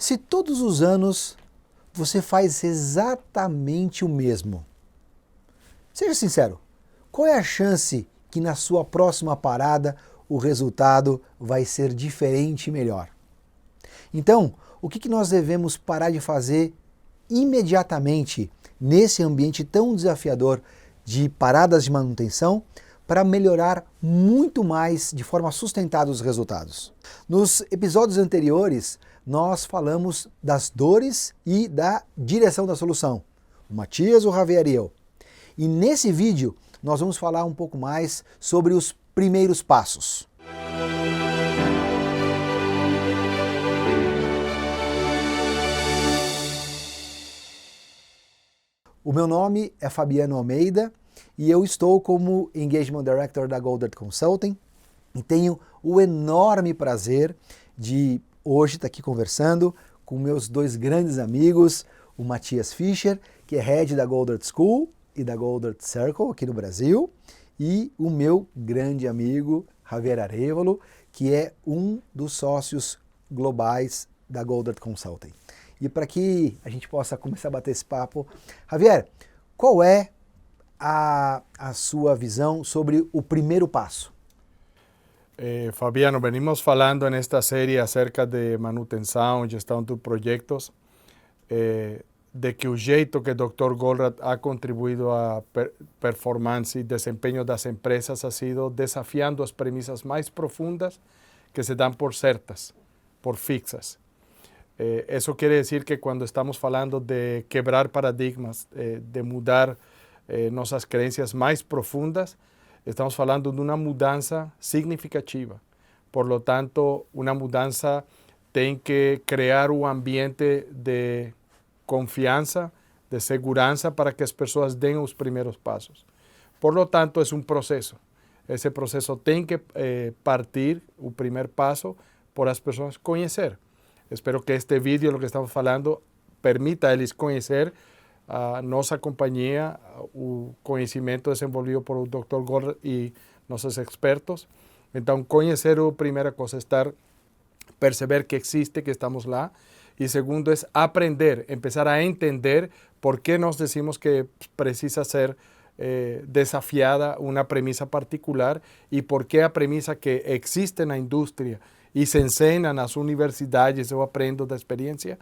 Se todos os anos você faz exatamente o mesmo, seja sincero, qual é a chance que na sua próxima parada o resultado vai ser diferente e melhor? Então, o que nós devemos parar de fazer imediatamente nesse ambiente tão desafiador de paradas de manutenção para melhorar muito mais de forma sustentada os resultados? Nos episódios anteriores, nós falamos das dores e da direção da solução. O Matias, o Javier e eu. E nesse vídeo, nós vamos falar um pouco mais sobre os primeiros passos. O meu nome é Fabiano Almeida e eu estou como Engagement Director da Goldert Consulting e tenho o enorme prazer de hoje estar aqui conversando com meus dois grandes amigos, o Matias Fischer, que é Head da Goldert School e da Goldert Circle aqui no Brasil, e o meu grande amigo Javier Arévalo, que é um dos sócios globais da Goldert Consulting. E para que a gente possa começar a bater esse papo, Javier, qual é a sua visão sobre o primeiro passo? Fabiano, venimos falando nesta série acerca de manutenção e gestão de projetos, de que o jeito que o Dr. Goldratt ha contribuído à performance e desempenho das empresas ha sido desafiando as premissas mais profundas que se dão por certas, por fixas. Eso quiere decir que cuando estamos falando de quebrar paradigmas, de mudar nossas crenças mais profundas, estamos falando de uma mudança significativa. Por lo tanto, uma mudança tem que criar um ambiente de confiança, de segurança para que as pessoas deem os primeiros passos. Por lo tanto, é um processo. Esse processo tem que partir, o primeiro passo, por as pessoas conhecer. Espero que este vídeo, lo que estamos falando, permita a eles conhecer a nossa companhia, o conhecimento desenvolvido por o Dr. Goldratt e nossos expertos. Então, conhecer a primeira coisa, perceber que existe, que estamos lá. E segundo é aprender, começar a entender por que nós decimos que precisa ser desafiada uma premissa particular e por que a premissa que existe na indústria e se ensina nas universidades, eu aprendo da experiência,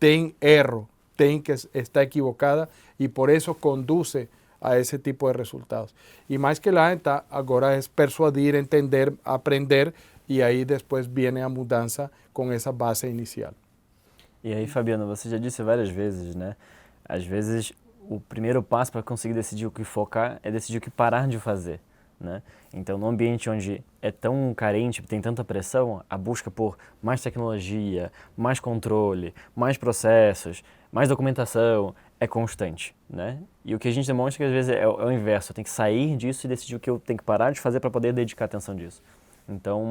tem erro, tem que estar equivocada e por isso conduz a esse tipo de resultados. E mais que lá, então, agora é persuadir, entender, aprender e aí depois vem a mudança com essa base inicial. E aí, Fabiano, você já disse várias vezes, né? Às vezes, o primeiro passo para conseguir decidir o que focar é decidir o que parar de fazer, né? Então, num ambiente onde é tão carente, tem tanta pressão, a busca por mais tecnologia, mais controle, mais processos, mais documentação é constante, né? E o que a gente demonstra é que às vezes é o inverso, eu tenho que sair disso e decidir o que eu tenho que parar de fazer para poder dedicar atenção disso. Então,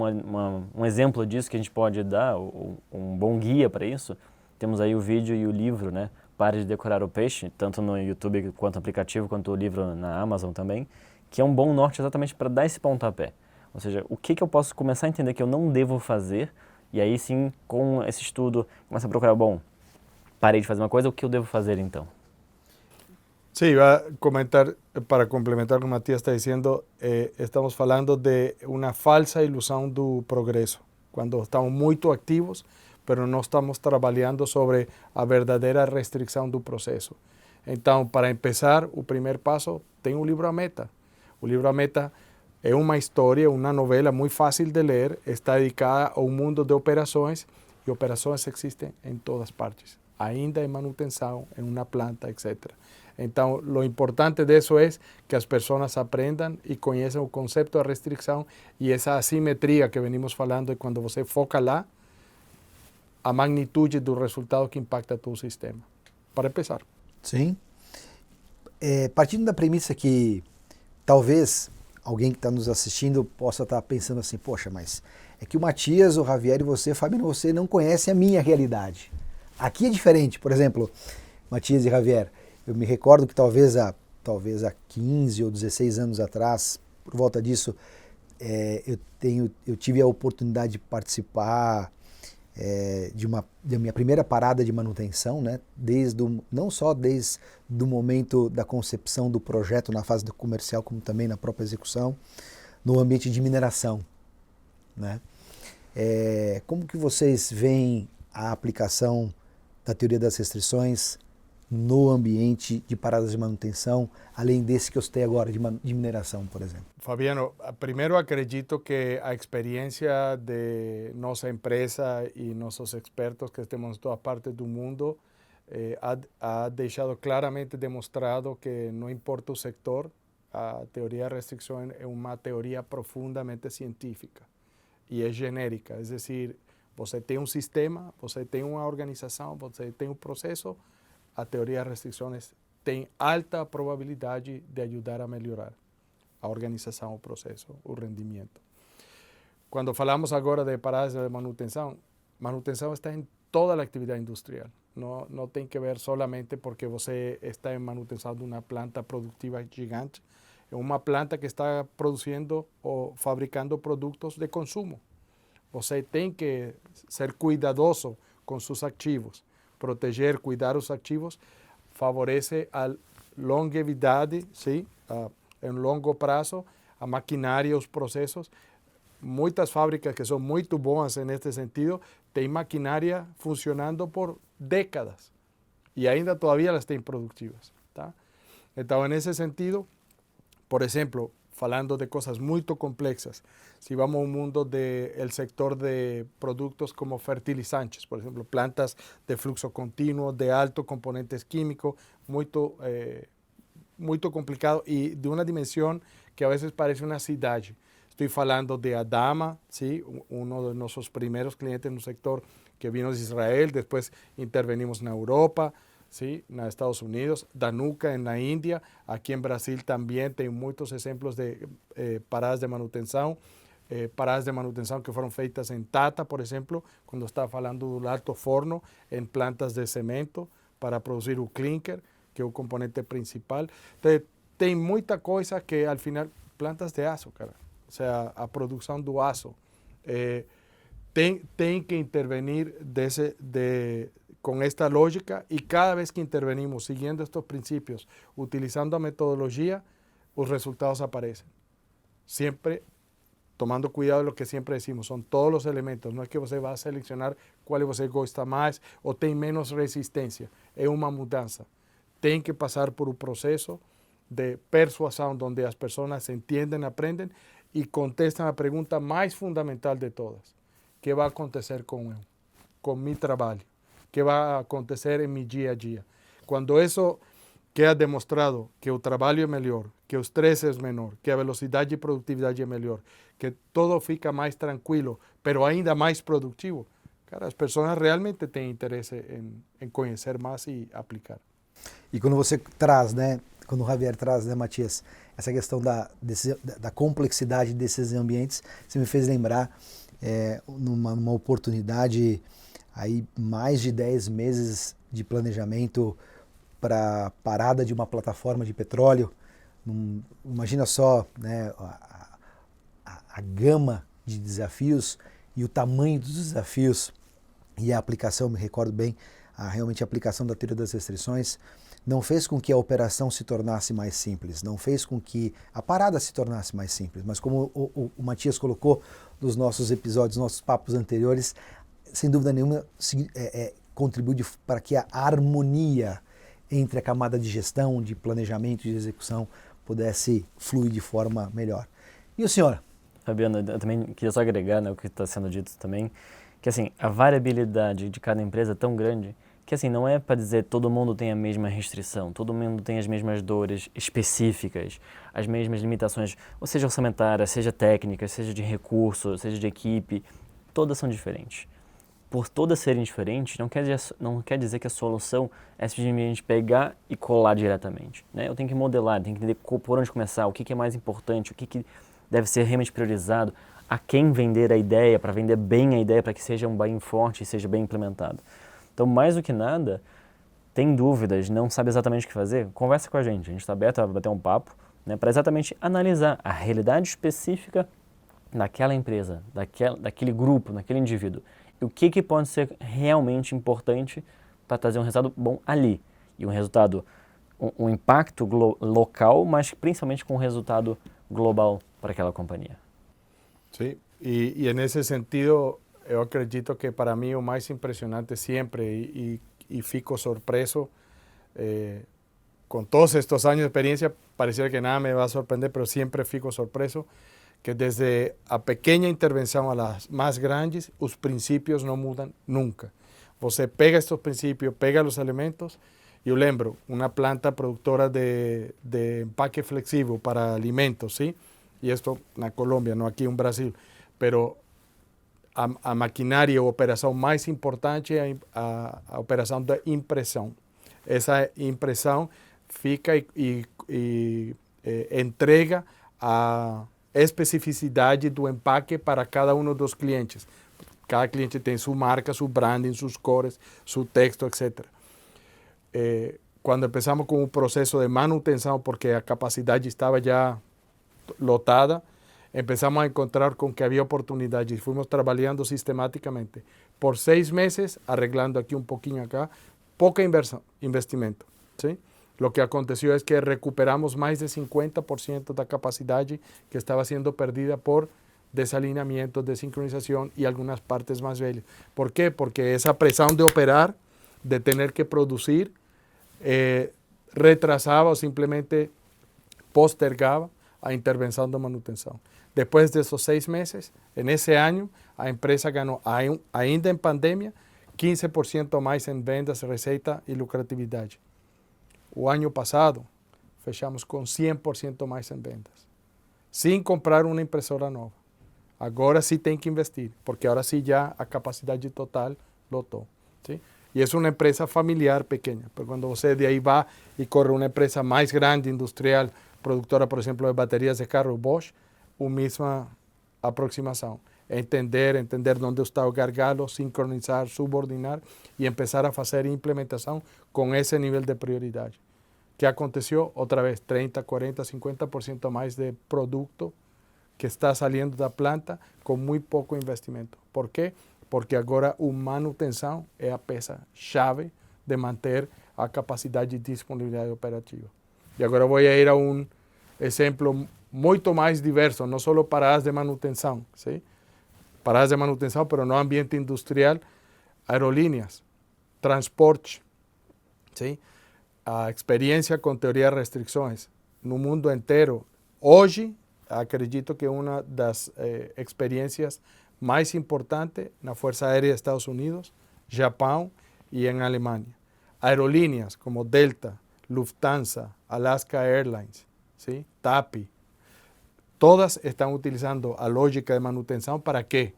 um exemplo disso que a gente pode dar, um bom guia para isso, temos aí o vídeo e o livro, né? Pare de Decorar o Peixe, tanto no YouTube quanto no aplicativo, quanto o livro na Amazon também, que é um bom norte exatamente para dar esse pontapé. Ou seja, o que eu posso começar a entender que eu não devo fazer, e aí sim, com esse estudo, começa a procurar, bom, parei de fazer uma coisa, o que eu devo fazer então? Sí, iba a comentar, para complementar o que o Matias está dizendo, estamos falando de uma falsa ilusão do progresso, quando estamos muito ativos, pero não estamos trabalhando sobre a verdadeira restrição do processo. Então, para começar, o primeiro passo tem o livro A Meta. O livro A Meta é uma história, uma novela muito fácil de ler, está dedicada ao mundo de operações, e operações existem em todas partes, ainda em manutenção, em uma planta, etc. Então, o importante disso é que as pessoas aprendam e conheçam o conceito de restrição e essa assimetria que venimos falando de quando você foca lá, a magnitude do resultado que impacta todo o sistema. Para começar. Sim. Partindo da premissa que talvez alguém que está nos assistindo possa estar pensando assim, poxa, mas é que o Matias, o Javier e você, Fabiano, você não conhecem a minha realidade. Aqui é diferente. Por exemplo, Matias e Javier, eu me recordo que talvez há 15 ou 16 anos atrás, por volta disso, eu tive a oportunidade de participar da minha primeira parada de manutenção, né? Não só desde o momento da concepção do projeto na fase do comercial, como também na própria execução, no ambiente de mineração, né? Como que vocês veem a aplicação da teoria das restrições no ambiente de paradas de manutenção, além desse que eu citei agora, de mineração, por exemplo? Fabiano, primeiro acredito que a experiência de nossa empresa e nossos expertos que temos em todas partes do mundo ha deixado claramente demonstrado que não importa o sector, a teoria da restrição é uma teoria profundamente científica e é genérica, é decir, você tem um sistema, você tem uma organização, você tem um processo, a teoria das restrições tem alta probabilidade de ajudar a melhorar a organização, o processo, o rendimento. Quando falamos agora de paradas de manutenção, manutenção está em toda a atividade industrial. Não tem que ver solamente porque você está em manutenção de uma planta produtiva gigante. É uma planta que está produzindo ou fabricando produtos de consumo. Você tem que ser cuidadoso com seus ativos. Proteger, cuidar os ativos favorece a longevidade, sim, em longo prazo, a maquinária, os processos. Muitas fábricas que são muito boas neste sentido têm maquinária funcionando por décadas e ainda todavía elas têm produtivas, tá? Então, nesse sentido, por exemplo, falando de coisas muito complexas, se vamos ao mundo do sector de produtos como fertilizantes, por exemplo, plantas de fluxo contínuo, de alto componentes químicos, muito complicado e de uma dimensão que a vezes parece uma cidade. Estou falando de Adama, ¿sí? Uno de nossos primeiros clientes no sector que vino de Israel, depois intervenimos na Europa, ¿sí? Nos Estados Unidos, Danuca en la India, aquí en Brasil también tem muitos exemplos de paradas de manutenção que foram feitas em Tata, por exemplo, quando estava falando do alto forno, em plantas de cimento para produzir o clinker, que é o componente principal. Então, tem muita coisa que, al final, plantas de aço, cara. Ou seja, a produção do aço. Tem que intervenir com esta lógica e cada vez que intervenimos seguindo estes princípios, utilizando a metodologia, os resultados aparecem. Sempre tomando cuidado de lo que sempre decimos, são todos os elementos, não é que você vai selecionar qual você gosta mais ou tem menos resistência, é uma mudança. Tem que passar por um processo de persuasão, onde as pessoas entendem, aprendem e contestam a pergunta mais fundamental de todas. O que vai acontecer com meu trabalho? O que vai acontecer em meu dia a dia? Quando isso queda demonstrado que o trabalho é melhor, que o estresse é menor, que a velocidade de produtividade é melhor, que todo fica mais tranquilo, pero ainda mais produtivo, cara, as pessoas realmente têm interesse em conhecer mais e aplicar. E quando você traz, né, quando o Javier traz, né, Matias, essa questão da complexidade desses ambientes, você me fez lembrar numa oportunidade, aí mais de 10 meses de planejamento para parada de uma plataforma de petróleo. Imagina só, né, a gama de desafios e o tamanho dos desafios e a aplicação, me recordo bem, realmente a aplicação da teoria das restrições não fez com que a operação se tornasse mais simples, não fez com que a parada se tornasse mais simples, mas como o Matias colocou nos nossos episódios, nossos papos anteriores, sem dúvida nenhuma contribui para que a harmonia entre a camada de gestão, de planejamento e de execução pudesse fluir de forma melhor. E o senhor? Fabiano, eu também queria só agregar, né, o que está sendo dito também, que assim, a variabilidade de cada empresa é tão grande que assim, não é para dizer todo mundo tem a mesma restrição, todo mundo tem as mesmas dores específicas, as mesmas limitações, ou seja orçamentárias, seja técnicas, seja de recurso, seja de equipe, todas são diferentes. Por todas serem diferentes, não quer dizer que a solução é simplesmente pegar e colar diretamente, né? Eu tenho que modelar, tenho que entender por onde começar, o que é mais importante, o que deve ser realmente priorizado, a quem vender a ideia, para vender bem a ideia, para que seja bem forte e seja bem implementado. Então, mais do que nada, tem dúvidas, não sabe exatamente o que fazer, conversa com a gente está aberto a bater um papo, né, para exatamente analisar a realidade específica daquela empresa, daquele grupo, daquele indivíduo, E o que pode ser realmente importante para trazer um resultado bom ali. E um resultado, um impacto local, mas principalmente com um resultado global para aquela companhia. Sí, y en ese sentido, yo acredito que para mí lo más impresionante siempre, y fico sorpreso, con todos estos años de experiencia, pareciera que nada me va a sorprender, pero siempre fico sorpreso, que desde a pequeña intervenção a las más grandes, os princípios não mudam nunca. Você pega estos princípios, pega los elementos. Eu lembro, uma planta produtora de empaque flexível para alimentos, ¿sí? Y esto na Colômbia, não aqui no Brasil, pero a maquinaria, a operação mais importante é a operação da impressão. Essa impressão fica e entrega a especificidade do empaque para cada um dos clientes. Cada cliente tem sua marca, seu branding, suas cores, seu texto, etc. Quando começamos com o processo de manutenção, porque a capacidade estava já lotada, começamos a encontrar com que havia oportunidades. Fomos trabalhando sistematicamente. Por 6 meses, arreglando aqui um pouquinho acá, pouca investimento. ¿Sí? Lo que aconteció es que recuperamos más de 50% de la capacidad que estaba siendo perdida por desalineamiento, desincronización y algunas partes más bellas. ¿Por qué? Porque esa presión de operar, de tener que producir, retrasaba o simplemente postergaba a intervención de manutención. Después de esos 6 meses, en ese año, la empresa ganó, ainda en pandemia, 15% más en ventas, receita y lucratividad. O ano passado, fechamos com 100% mais em vendas, sem comprar uma impressora nova. Agora sim tem que investir, porque agora sim já a capacidade total lotou. ¿Sí? E é uma empresa familiar pequena, pero quando você de aí vai e corre uma empresa mais grande, industrial, produtora, por exemplo, de baterias de carro, Bosch, a mesma aproximação. Entender onde está o gargalo, sincronizar, subordinar e começar a fazer implementação com esse nível de prioridade. ¿Qué aconteció? Otra vez, 30, 40, 50% más de producto que está saliendo de la planta con muy poco investimento. ¿Por qué? Porque ahora la manutención es la pieza chave de mantener a capacidad de disponibilidad operativa. Y ahora voy a ir a un ejemplo mucho más diverso, no solo paradas de manutención, ¿sí? Paradas de manutención, pero no ambiente industrial, aerolíneas, transporte, ¿sí? A experiência com teoria de restrições no mundo inteiro. Hoje, acredito que uma das experiências mais importantes na Força Aérea dos Estados Unidos, Japão e em Alemanha. Aerolíneas como Delta, Lufthansa, Alaska Airlines, ¿sí? TAPI, todas estão utilizando a lógica de manutenção para quê?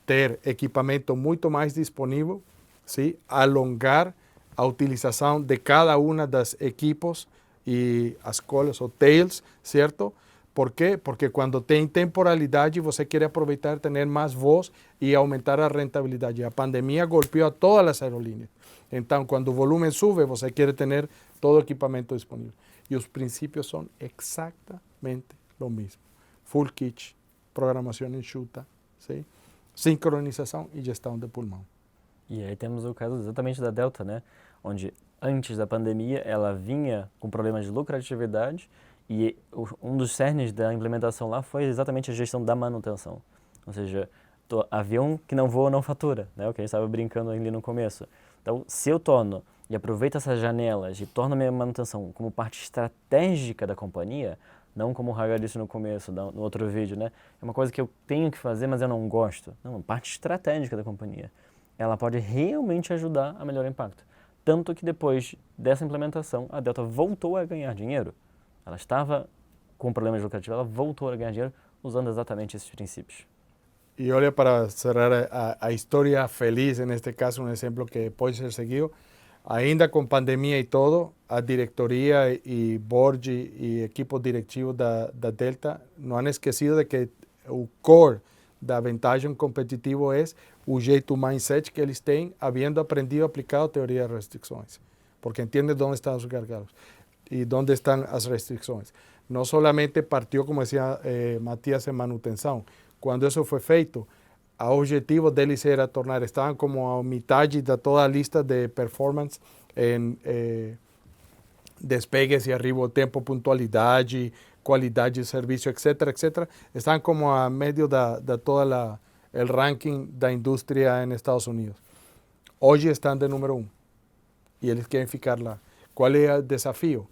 Ter equipamento muito mais disponível, ¿sí? Alongar a utilização de cada uma das equipos e as colas ou tails, certo? ¿Por quê? Porque quando tem temporalidade, você quer aproveitar, ter mais voz e aumentar a rentabilidade. A pandemia golpeou a todas as aerolíneas. Então, quando o volume sube, você quer ter todo o equipamento disponível. E os princípios são exatamente o mesmo. Full kit, programação enxuta, ¿sí? Sincronização e gestão de pulmão. E aí temos o caso exatamente da Delta, né? Onde antes da pandemia ela vinha com problemas de lucratividade e um dos cernes da implementação lá foi exatamente a gestão da manutenção. Ou seja, avião que não voa não fatura, né? O que a gente estava brincando ali no começo. Então, se eu torno e aproveito essas janelas e torno a minha manutenção como parte estratégica da companhia, não como o Hagar disse no começo, no outro vídeo, né? É uma coisa que eu tenho que fazer, mas eu não gosto. Não, parte estratégica da companhia. Ela pode realmente ajudar a melhorar o impacto. Tanto que depois dessa implementação, a Delta voltou a ganhar dinheiro. Ela estava com problemas lucrativos, ela voltou a ganhar dinheiro usando exatamente esses princípios. E olha, para cerrar a história feliz, neste caso, um exemplo que pode ser seguido, ainda com pandemia e todo, a diretoria e board e equipo diretivo da Delta não han esquecido de que o core da vantagem competitiva é o jeito mindset que eles têm, havendo aprendido a aplicar a teoria de restrições, porque entendem onde estão os gargalos e onde estão as restrições. Não solamente partiu, como dizia Matías, em manutenção. Quando isso foi feito, o objetivo deles era tornar, estavam como a metade de toda a lista de performance em despegues e arribo, tempo, pontualidade, qualidade de serviço, etc., etc. Estão como a meio de todo o ranking da indústria em Estados Unidos. Hoje estão de número 1 e eles querem ficar lá. Qual é o desafio?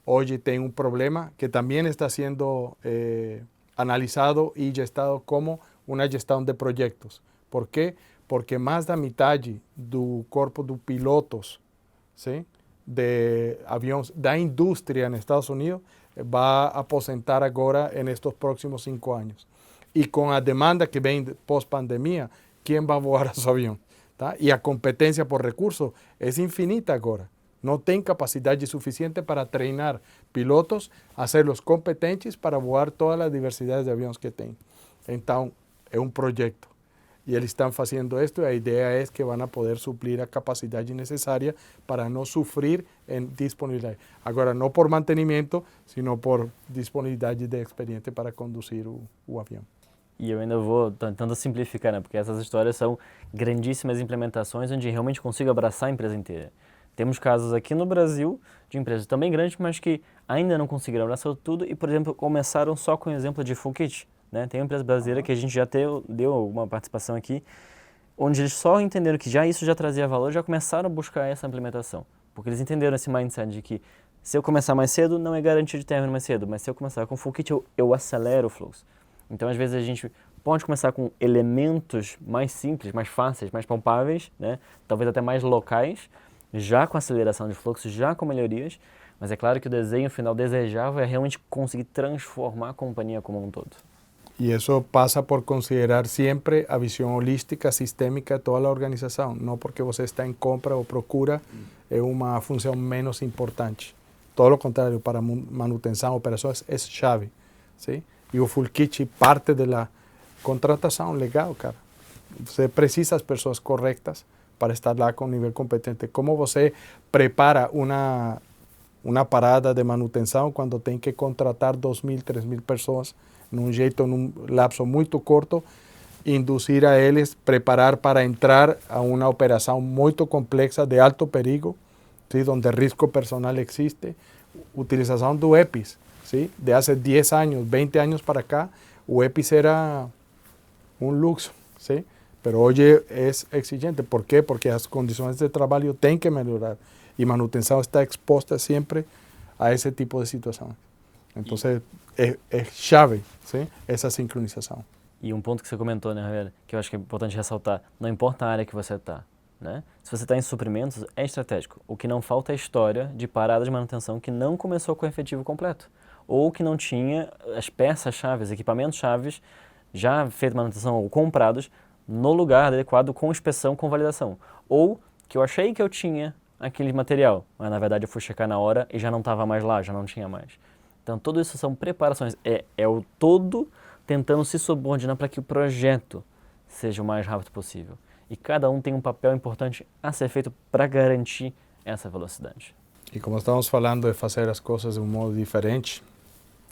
Hoje tem um problema que também está sendo analisado e gestado como uma gestão de projetos. Por quê? Porque mais da metade do corpo de pilotos, sim, de aviões da indústria nos Estados Unidos vai aposentar agora nestes próximos 5 anos. E com a demanda que vem pós-pandemia, quem vai voar os aviões? Tá? E a competência por recursos é infinita agora. Não tem capacidade suficiente para treinar pilotos, fazê-los competentes para voar toda a diversidade de aviões que tem. Então, é um projeto. E eles estão fazendo isto e a ideia é que vão poder suprir a capacidade necessária para não sofrer em disponibilidade. Agora, não por mantenimento, sino por disponibilidade de experiente para conduzir o avião. E eu ainda vou tentando simplificar, né? Porque essas histórias são grandíssimas implementações onde realmente consigo abraçar a empresa inteira. Temos casos aqui no Brasil de empresas também grandes, mas que ainda não conseguiram abraçar tudo e, por exemplo, começaram só com o exemplo de Full Kit, né? Tem uma empresa brasileira que a gente já deu alguma participação aqui, onde eles só entenderam que já isso já trazia valor, já começaram a buscar essa implementação. Porque eles entenderam esse mindset de que se eu começar mais cedo, não é garantia de término mais cedo, mas se eu começar com Full Kit, eu acelero o fluxo. Então, às vezes, a gente pode começar com elementos mais simples, mais fáceis, mais palpáveis, né? Talvez até mais locais, já com aceleração de fluxo, já com melhorias, mas é claro que o desenho final desejável é realmente conseguir transformar a companhia como um todo. E isso passa por considerar sempre a visão holística, sistêmica de toda a organização. Não porque você está em compra ou procura, é uma função menos importante. Todo o contrário, para manutenção, operações, é chave. Sim? E o Full Kit parte da contratação legal, cara. Você precisa das pessoas corretas para estar lá com nível competente. Como você prepara uma parada de manutenção quando tem que contratar 2.000, 3.000 pessoas num lapso muito curto, induzir a eles, preparar para entrar a uma operação muito complexa de alto perigo, ¿sí? Onde risco personal existe, utilização do EPIs. ¿Sí? De hace 10 años, 20 años para acá, o EPIs era un luxo, ¿sí? Pero hoy es exigente. ¿Por qué? Porque las condiciones de trabajo tienen que mejorar y manutención está expuesta siempre a ese tipo de situaciones. Entonces, es chave, ¿sí? Essa sincronização. E um ponto que você comentou, né, Javier, que eu acho que é importante ressaltar, não importa a área que você está, né? Se você está em suprimentos, é estratégico. O que não falta é história de parada de manutenção que não começou com o efetivo completo, ou que não tinha as peças-chave, equipamentos-chaves já feitos manutenção ou comprados no lugar adequado com inspeção, com validação. Ou que eu achei que eu tinha aquele material, mas na verdade eu fui checar na hora e já não estava mais lá, já não tinha mais. Então tudo isso são preparações, é o todo tentando se subordinar para que o projeto seja o mais rápido possível. E cada um tem um papel importante a ser feito para garantir essa velocidade. E como estamos falando de fazer as coisas de um modo diferente,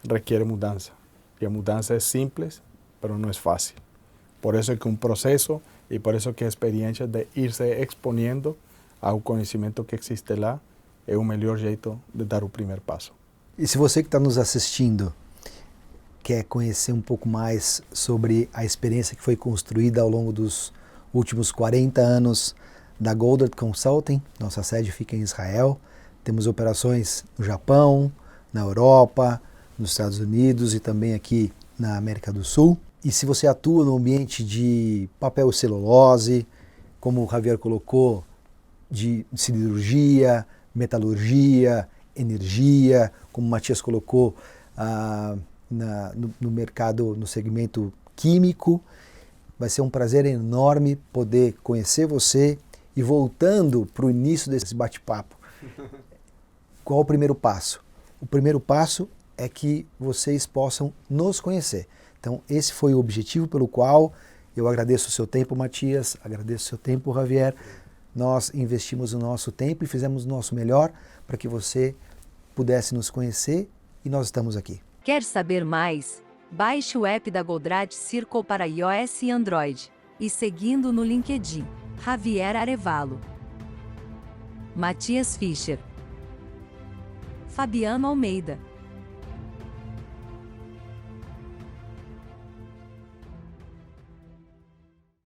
requer mudança. E a mudança é simples, mas não é fácil. Por isso é que um processo e por isso que a experiência de ir se exponendo ao conhecimento que existe lá é o melhor jeito de dar o primeiro passo. E se você que está nos assistindo quer conhecer um pouco mais sobre a experiência que foi construída ao longo dos últimos 40 anos da Goldert Consulting, nossa sede fica em Israel, temos operações no Japão, na Europa, nos Estados Unidos e também aqui na América do Sul. E se você atua no ambiente de papel e celulose, como o Javier colocou, de siderurgia, metalurgia, energia, como o Matias colocou no mercado, no segmento químico, vai ser um prazer enorme poder conhecer você. E voltando para o início desse bate-papo, qual o primeiro passo? O primeiro passo é que vocês possam nos conhecer. Então, esse foi o objetivo pelo qual eu agradeço o seu tempo, Matias, agradeço o seu tempo, Javier. Nós investimos o nosso tempo e fizemos o nosso melhor para que você pudesse nos conhecer e nós estamos aqui. Quer saber mais? Baixe o app da Goldratt Circle para iOS e Android. e seguindo no LinkedIn, Javier Arevalo, Matias Fischer, Fabiano Almeida.